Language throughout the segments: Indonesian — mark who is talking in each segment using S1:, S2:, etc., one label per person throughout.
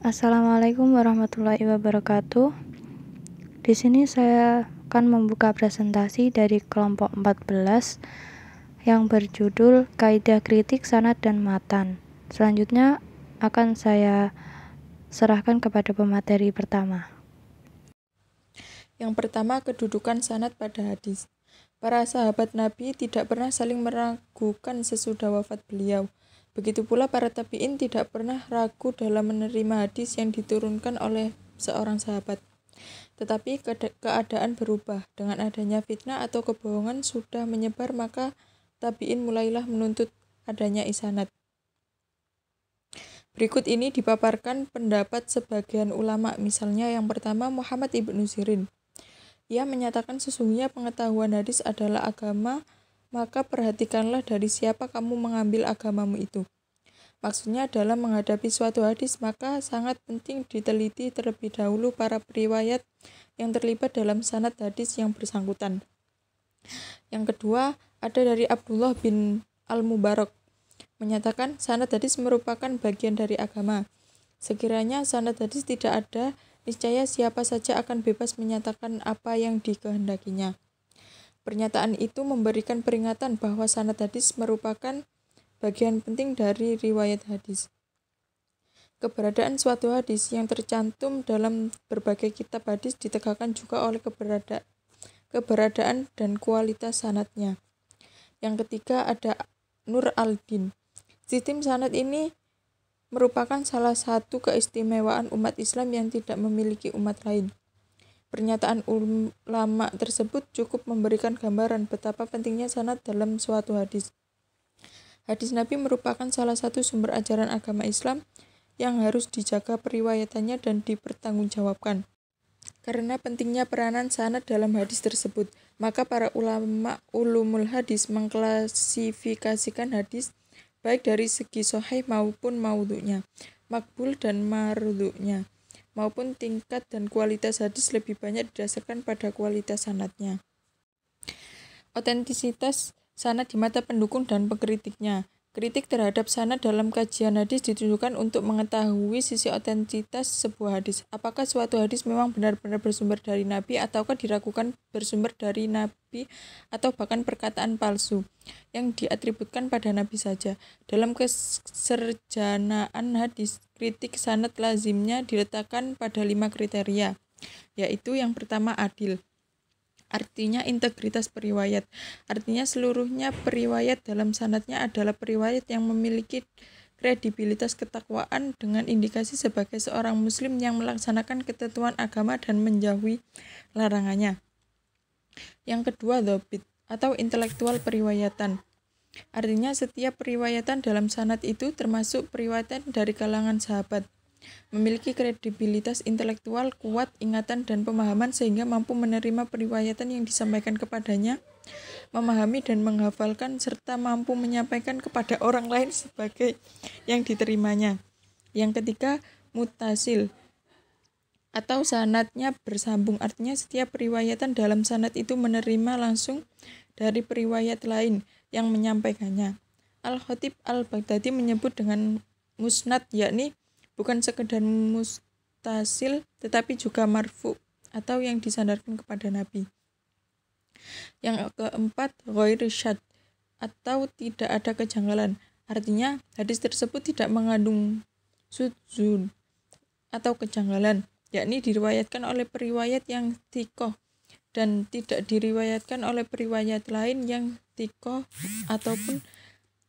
S1: Assalamualaikum warahmatullahi wabarakatuh. Di sini saya akan membuka presentasi dari kelompok 14 yang berjudul Kaidah Kritik Sanad dan Matan. Selanjutnya akan saya serahkan kepada pemateri pertama.
S2: Yang pertama, kedudukan sanad pada hadis. Para sahabat Nabi tidak pernah saling meragukan sesudah wafat beliau. Begitu pula para tabi'in tidak pernah ragu dalam menerima hadis yang diturunkan oleh seorang sahabat. Tetapi keadaan berubah. Dengan adanya fitnah atau kebohongan sudah menyebar, maka tabi'in mulailah menuntut adanya isnad. Berikut ini dipaparkan pendapat sebagian ulama. Misalnya yang pertama, Muhammad ibnu Sirin. Ia menyatakan sesungguhnya pengetahuan hadis adalah agama, maka perhatikanlah dari siapa kamu mengambil agamamu itu. Maksudnya dalam menghadapi suatu hadis, maka sangat penting diteliti terlebih dahulu para periwayat yang terlibat dalam sanad hadis yang bersangkutan. Yang kedua, ada dari Abdullah bin Al-Mubarak, menyatakan sanad hadis merupakan bagian dari agama. Sekiranya sanad hadis tidak ada, niscaya siapa saja akan bebas menyatakan apa yang dikehendakinya. Pernyataan itu memberikan peringatan bahwa sanad hadis merupakan bagian penting dari riwayat hadis. Keberadaan suatu hadis yang tercantum dalam berbagai kitab hadis ditegakkan juga oleh keberadaan dan kualitas sanadnya. Yang ketiga ada Nur al-Din. Sistem sanad ini merupakan salah satu keistimewaan umat Islam yang tidak memiliki umat lain. Pernyataan ulama tersebut cukup memberikan gambaran betapa pentingnya sanad dalam suatu hadis. Hadis Nabi merupakan salah satu sumber ajaran agama Islam yang harus dijaga periwayatannya dan dipertanggungjawabkan. Karena pentingnya peranan sanad dalam hadis tersebut, maka para ulama ulumul hadis mengklasifikasikan hadis baik dari segi sahih maupun maudhu'nya, makbul dan mardhu'nya, maupun tingkat dan kualitas hadis lebih banyak didasarkan pada kualitas sanadnya. Otentisitas sanad di mata pendukung dan pengkritiknya. Kritik terhadap sanad dalam kajian hadis ditujukan untuk mengetahui sisi otentitas sebuah hadis. Apakah suatu hadis memang benar-benar bersumber dari Nabi ataukah diragukan bersumber dari Nabi atau bahkan perkataan palsu yang diatributkan pada Nabi saja. Dalam keserjanaan hadis, kritik sanad lazimnya diletakkan pada 5 kriteria, yaitu yang pertama adil. Artinya integritas periwayat. Artinya seluruhnya periwayat dalam sanadnya adalah periwayat yang memiliki kredibilitas ketakwaan dengan indikasi sebagai seorang muslim yang melaksanakan ketentuan agama dan menjauhi larangannya. Yang kedua, dzabit atau intelektual periwayatan. Artinya setiap periwayatan dalam sanad itu termasuk periwayatan dari kalangan sahabat, memiliki kredibilitas intelektual, kuat ingatan dan pemahaman sehingga mampu menerima periwayatan yang disampaikan kepadanya, memahami dan menghafalkan serta mampu menyampaikan kepada orang lain sebagai yang diterimanya. Yang ketiga, muttasil atau sanadnya bersambung. Artinya setiap periwayatan dalam sanad itu menerima langsung dari periwayat lain yang menyampaikannya. Al-Khatib Al-Baghdadi menyebut dengan musnad, yakni bukan sekedar mustasil tetapi juga marfu atau yang disandarkan kepada Nabi. Yang keempat, ghair syadz atau tidak ada kejanggalan. Artinya hadis tersebut tidak mengandung syudzun atau kejanggalan, yakni diriwayatkan oleh periwayat yang thiqah dan tidak diriwayatkan oleh periwayat lain yang thiqah ataupun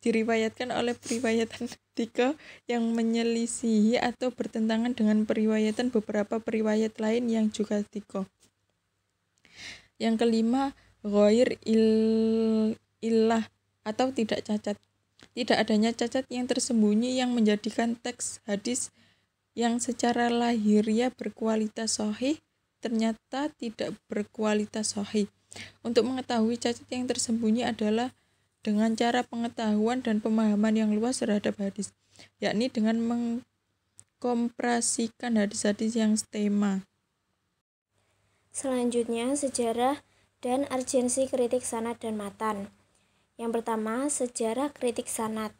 S2: diriwayatkan oleh periwayatan thiqah yang menyelisihi atau bertentangan dengan periwayatan beberapa periwayat lain yang juga thiqah. Yang kelima, ghair illah atau tidak cacat. Tidak adanya cacat yang tersembunyi yang menjadikan teks hadis yang secara lahiriah berkualitas sahih ternyata tidak berkualitas sahih. Untuk mengetahui cacat yang tersembunyi adalah dengan cara pengetahuan dan pemahaman yang luas terhadap hadis, yakni dengan mengkompresikan hadis-hadis yang stema.
S3: Selanjutnya, sejarah dan urgensi kritik sanad dan matan. Yang pertama, sejarah kritik sanad.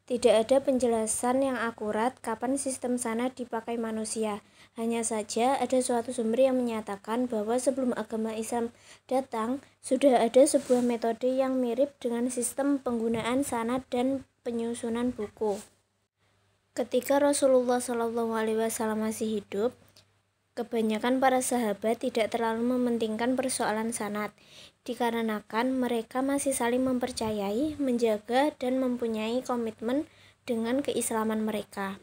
S3: Tidak ada penjelasan yang akurat kapan sistem sanad dipakai manusia. Hanya saja ada suatu sumber yang menyatakan bahwa sebelum agama Islam datang, sudah ada sebuah metode yang mirip dengan sistem penggunaan sanad dan penyusunan buku. Ketika Rasulullah SAW masih hidup, kebanyakan para sahabat tidak terlalu mementingkan persoalan sanad, dikarenakan mereka masih saling mempercayai, menjaga, dan mempunyai komitmen dengan keislaman mereka.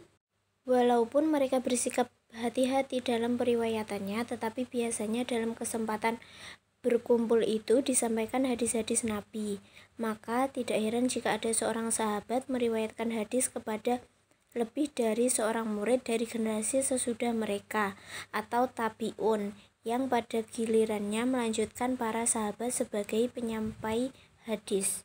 S3: Walaupun mereka bersikap hati-hati dalam periwayatannya, tetapi biasanya dalam kesempatan berkumpul itu disampaikan hadis-hadis Nabi. Maka tidak heran jika ada seorang sahabat meriwayatkan hadis kepada lebih dari seorang murid dari generasi sesudah mereka, atau tabi'un, yang pada gilirannya melanjutkan para sahabat sebagai penyampai hadis.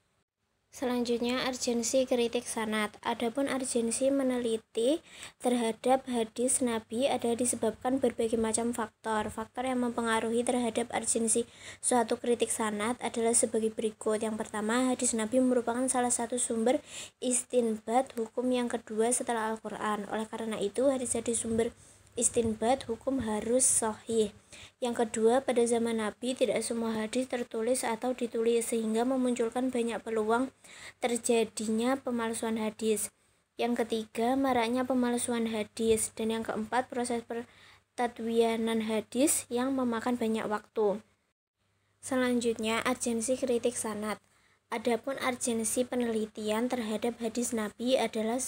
S3: Selanjutnya, urgensi kritik sanad. Adapun urgensi meneliti terhadap hadis Nabi ada disebabkan berbagai macam faktor. Faktor yang mempengaruhi terhadap urgensi suatu kritik sanad adalah sebagai berikut. Yang pertama, hadis Nabi merupakan salah satu sumber istinbat hukum yang kedua setelah Al-Quran. Oleh karena itu, hadis-hadis sumber istinbat hukum harus sahih. Yang kedua, pada zaman Nabi tidak semua hadis tertulis atau ditulis, sehingga memunculkan banyak peluang terjadinya pemalsuan hadis. Yang ketiga, maraknya pemalsuan hadis. Dan yang keempat, proses pertadwianan hadis yang memakan banyak waktu. Selanjutnya, urgensi kritik sanad. Adapun urgensi penelitian terhadap hadis Nabi adalah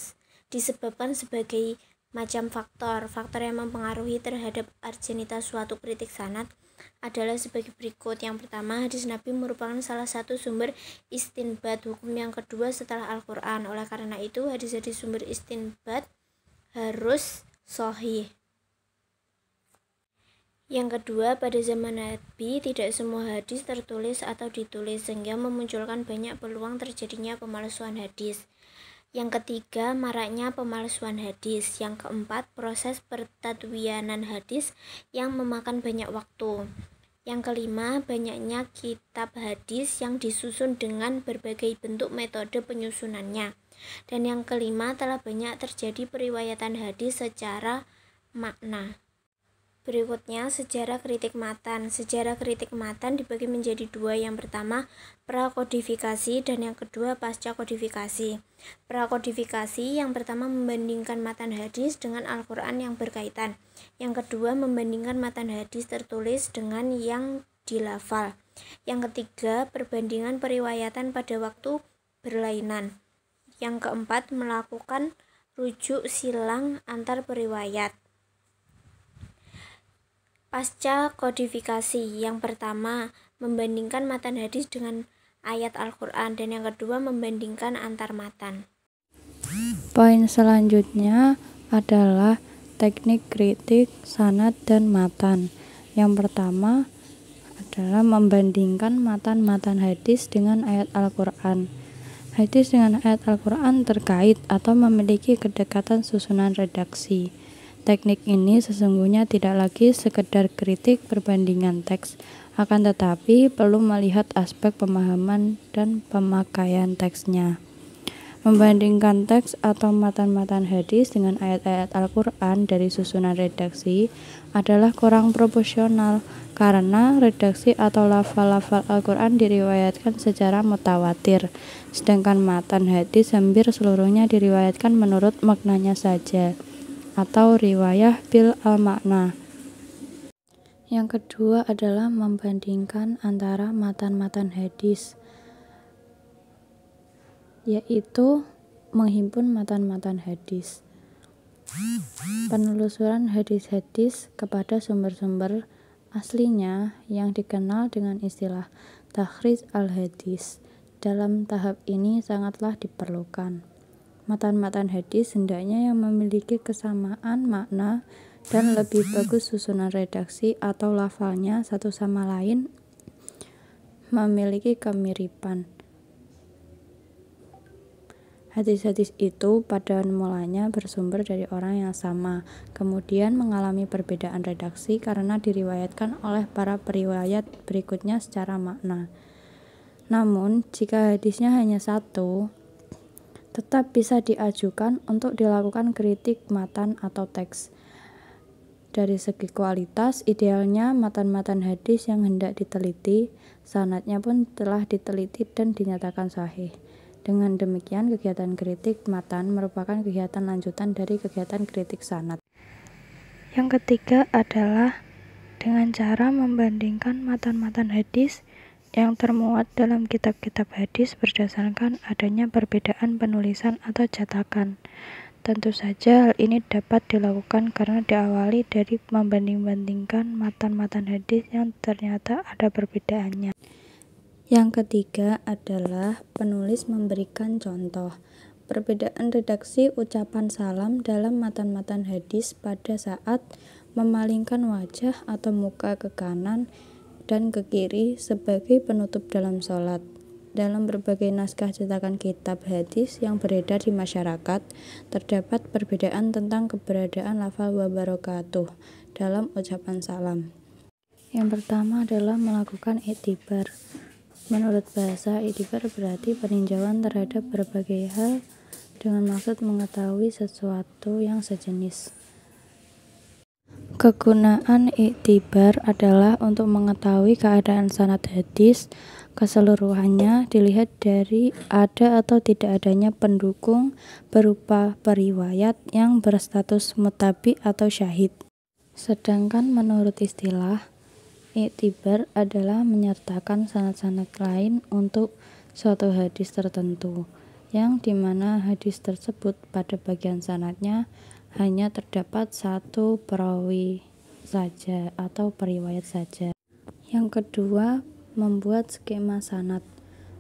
S3: disebabkan sebagai macam faktor. Faktor yang mempengaruhi terhadap urgenitas suatu kritik sanad adalah sebagai berikut. Yang pertama, hadis Nabi merupakan salah satu sumber istinbat hukum yang kedua setelah Al-Quran. Oleh karena itu, hadis-hadis sumber istinbat harus sahih. Yang kedua, pada zaman Nabi tidak semua hadis tertulis atau ditulis, sehingga memunculkan banyak peluang terjadinya pemalsuan hadis. Yang ketiga, maraknya pemalsuan hadis. Yang keempat, proses pertadwianan hadis yang memakan banyak waktu. Yang kelima, banyaknya kitab hadis yang disusun dengan berbagai bentuk metode penyusunannya. Dan yang kelima, telah banyak terjadi periwayatan hadis secara makna. Berikutnya, sejarah kritik matan. Sejarah kritik matan dibagi menjadi dua. Yang pertama, prakodifikasi, dan yang kedua, pasca kodifikasi. Prakodifikasi yang pertama membandingkan matan hadis dengan Al-Quran yang berkaitan. Yang kedua, membandingkan matan hadis tertulis dengan yang dilafal. Yang ketiga, perbandingan periwayatan pada waktu berlainan. Yang keempat, melakukan rujuk silang antar periwayat. Pasca kodifikasi, yang pertama membandingkan matan hadis dengan ayat Al-Quran, dan yang kedua membandingkan antar matan.
S1: Poin selanjutnya adalah teknik kritik sanad dan matan. Yang pertama adalah membandingkan matan-matan hadis dengan ayat Al-Quran. Hadis dengan ayat Al-Quran terkait atau memiliki kedekatan susunan redaksi. Teknik ini sesungguhnya tidak lagi sekedar kritik perbandingan teks, akan tetapi perlu melihat aspek pemahaman dan pemakaian teksnya. Membandingkan teks atau matan-matan hadis dengan ayat-ayat Al-Quran dari susunan redaksi adalah kurang proporsional, karena redaksi atau lafal-lafal Al-Quran diriwayatkan secara mutawatir, sedangkan matan hadis hampir seluruhnya diriwayatkan menurut maknanya saja, atau riwayah bil al-makna. Yang kedua adalah membandingkan antara matan-matan hadis, yaitu menghimpun matan-matan hadis. Penelusuran hadis-hadis kepada sumber-sumber aslinya yang dikenal dengan istilah takhrij al-hadis. Dalam tahap ini sangatlah diperlukan. Matan-matan hadis hendaknya yang memiliki kesamaan makna dan lebih bagus susunan redaksi atau lafalnya satu sama lain memiliki kemiripan. Hadis-hadis itu pada mulanya bersumber dari orang yang sama, kemudian mengalami perbedaan redaksi karena diriwayatkan oleh para periwayat berikutnya secara makna. Namun, jika hadisnya hanya satu, tetap bisa diajukan untuk dilakukan kritik matan atau teks. Dari segi kualitas, idealnya matan-matan hadis yang hendak diteliti, sanadnya pun telah diteliti dan dinyatakan sahih. Dengan demikian, kegiatan kritik matan merupakan kegiatan lanjutan dari kegiatan kritik sanad. Yang ketiga adalah dengan cara membandingkan matan-matan hadis yang termuat dalam kitab-kitab hadis berdasarkan adanya perbedaan penulisan atau cetakan. Tentu saja hal ini dapat dilakukan karena diawali dari membanding-bandingkan matan-matan hadis yang ternyata ada perbedaannya. Yang ketiga adalah penulis memberikan contoh. Perbedaan redaksi ucapan salam dalam matan-matan hadis pada saat memalingkan wajah atau muka ke kanan dan ke kiri sebagai penutup dalam sholat. Dalam berbagai naskah cetakan kitab hadis yang beredar di masyarakat, terdapat perbedaan tentang keberadaan lafal wa barakatuh dalam ucapan salam. Yang pertama adalah melakukan iktibar. Menurut bahasa, iktibar berarti peninjauan terhadap berbagai hal dengan maksud mengetahui sesuatu yang sejenis. Kegunaan iktibar adalah untuk mengetahui keadaan sanad hadis keseluruhannya dilihat dari ada atau tidak adanya pendukung berupa periwayat yang berstatus mutabi atau syahid. Sedangkan menurut istilah, iktibar adalah menyertakan sanad-sanad lain untuk suatu hadis tertentu, yang dimana hadis tersebut pada bagian sanadnya hanya terdapat satu perawi saja atau periwayat saja. Yang kedua, membuat skema sanad.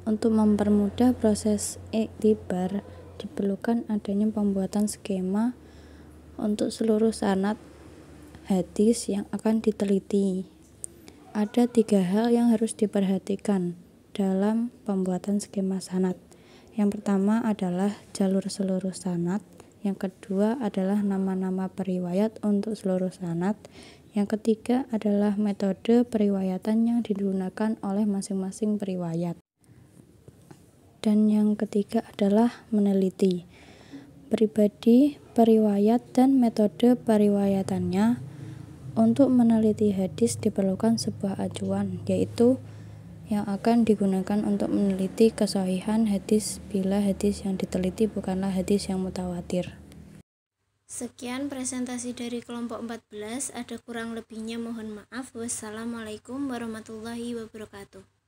S1: Untuk mempermudah proses iktibar, diperlukan adanya pembuatan skema untuk seluruh sanad hadis yang akan diteliti. Ada 3 hal yang harus diperhatikan dalam pembuatan skema sanad. Yang pertama adalah jalur seluruh sanad. Yang kedua adalah nama-nama periwayat untuk seluruh sanad. Yang ketiga adalah metode periwayatan yang digunakan oleh masing-masing periwayat. Dan yang ketiga adalah meneliti pribadi periwayat dan metode periwayatannya. Untuk meneliti hadis diperlukan sebuah acuan, yaitu yang akan digunakan untuk meneliti kesahihan hadis bila hadis yang diteliti bukanlah hadis yang mutawatir.
S3: Sekian presentasi dari kelompok 14, ada kurang lebihnya mohon maaf. Wassalamualaikum warahmatullahi wabarakatuh.